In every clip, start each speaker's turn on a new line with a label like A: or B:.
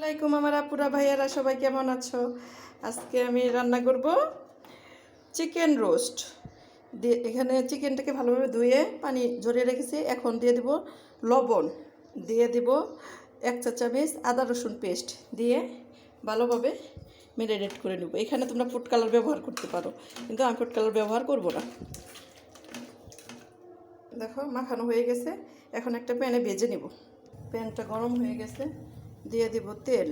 A: আসসালামাইকুম আমার আপুরা ভাইয়ারা সবাই কেমন আছো? আজকে আমি রান্না করব চিকেন রোস্ট দিয়ে। এখানে চিকেনটাকে ভালোভাবে ধুয়ে পানি ঝরিয়ে রেখেছি। এখন দিয়ে দিব লবণ, দিয়ে দিব 1 চা চামচ আদা রসুন পেস্ট দিয়ে ভালোভাবে ম্যারিনেট করে নেব। এখানে তোমরা ফুড কালার ব্যবহার করতে পারো, কিন্তু আমি ফুড কালার ব্যবহার করব না। দেখো মাখানো হয়ে গেছে। এখন একটা প্যানে ভেজে নেব। প্যানটা গরম হয়ে গেছে, দিয়ে দিব তেল।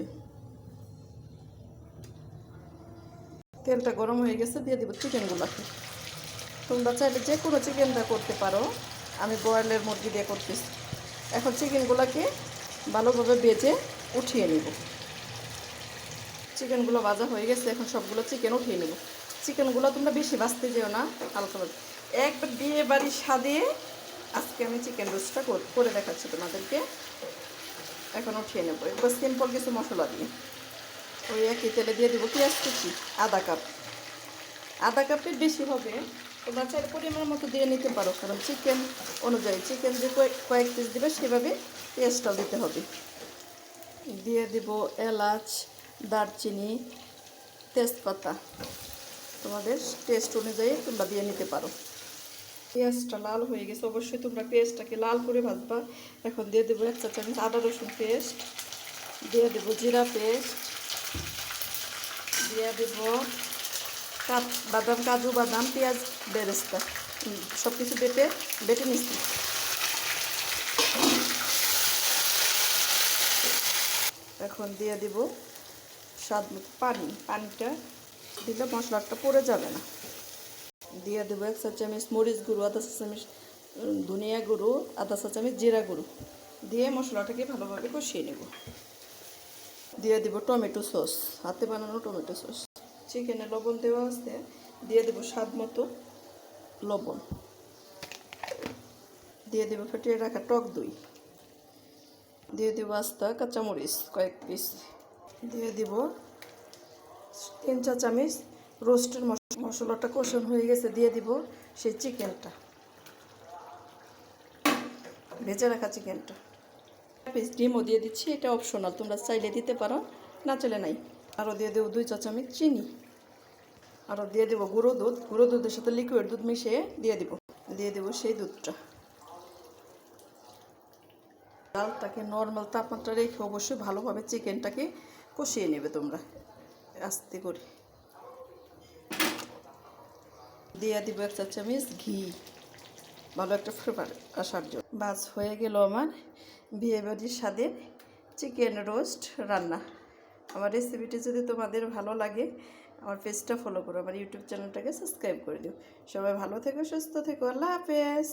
A: তেলটা গরম হয়ে গেছে, দিয়ে দিব চিকেনগুলোকে। তোমরা চাইলে যে কোনো চিকেন দিয়ে করতে পারো, আমি ব্রয়লার মুরগি দিয়ে করতেছি। এখন চিকেনগুলোকে ভালোভাবে ভেজে উঠিয়ে নেব। চিকেনগুলো ভাজা হয়ে গেছে, এখন সবগুলো চিকেন উঠিয়ে নেব। চিকেনগুলো তোমরা বেশি ভাজতে যেও না, হালকা ভাজা। একবার বিয়ে বাড়ির স্বাদে আজকে আমি চিকেন রোস্টটা করে দেখাচ্ছি তোমাদেরকে। এখন উঠিয়ে নেব একবার সিম্পল কিছু মশলা দিয়ে। ওই একই তেলে দিয়ে দেবো পেঁয়াজ কুচি আধা কাপের বেশি হবে। তোমরা চাইলে পরিমাণ মতো দিয়ে নিতে পারো, কারণ চিকেন অনুযায়ী চিকেন যে কয়েক পিস দেবে সেভাবে পেঁয়াজটাও দিতে হবে। দিয়ে দিব এলাচ, দারচিনি, তেজপাতা। তোমাদের টেস্ট অনুযায়ী তোমরা দিয়ে নিতে পারো। পেঁয়াজটা লাল হয়ে গেছে, অবশ্যই তোমরা পেঁয়াজটাকে লাল করে ভাজবা। এখন দিয়ে দেবো 1 চা চামচ আদা রসুন পেস্ট, দিয়ে দেবো জিরা পেস্ট, দিয়ে দেবো বাদাম, কাজু বাদাম, পেঁয়াজ বেরেস্তা, সব কিছু বেটে নিচ্ছি। এখন দিয়ে দিব স্বাদ মতো পানিটা দিলে মশলাটা পড়ে যাবে না। দিয়ে দেবো 1 চা চামচ মরিচ গুঁড়ো, আধা চা চামচ ধনিয়া গুঁড়ো, আধা চা চামচ জিরা গুঁড়ো দিয়ে মশলাটাকে ভালোভাবে কষিয়ে নেব। দিয়ে দেবো টমেটো সস, হাতে বানানো টমেটো সস। চিকেনে লবণ দেওয়া আছে, দিয়ে দেবো স্বাদ মতো লবণ। দিয়ে দেবো ফেটিয়ে রাখা টক দই, দিয়ে দেবো আস্তা কাঁচামরিচ কয়েক পিস, দিয়ে দিব 3 চা চামচ রোস্টের মশলাটা কষানো হয়ে গেছে, দিয়ে দিব সেই চিকেনটা, ভেজে রাখা চিকেনটা। পিস ডিমও দিয়ে দিচ্ছি, এটা অপশনাল, তোমরা চাইলে দিতে পারো, না চলে নাই। আরও দিয়ে দেবো 2 চা চামচ চিনি, আরও দিয়ে দেবো গুঁড়ো দুধের সাথে লিকুইড দুধ মিশিয়ে দিয়ে দেবো সেই দুধটা। ডালটাকে নর্মাল তাপমাত্রা রেখে অবশ্যই ভালোভাবে চিকেনটাকে কষিয়ে নেবে তোমরা আস্তে করে। দিয়ে দিব 1 চা চামচ ঘি, ভালো একটা ফ্লেভার আসার জন্য। বাস হয়ে গেল আমার বিয়েবাড়ির স্বাদের চিকেন রোস্ট রান্না। আমার রেসিপিটি যদি তোমাদের ভালো লাগে, আমার পেজটা ফলো করো, আমার ইউটিউব চ্যানেলটাকে সাবস্ক্রাইব করে দিও। সবাই ভালো থেকো, সুস্থ থেকো, আল্লাহ হাফেজ।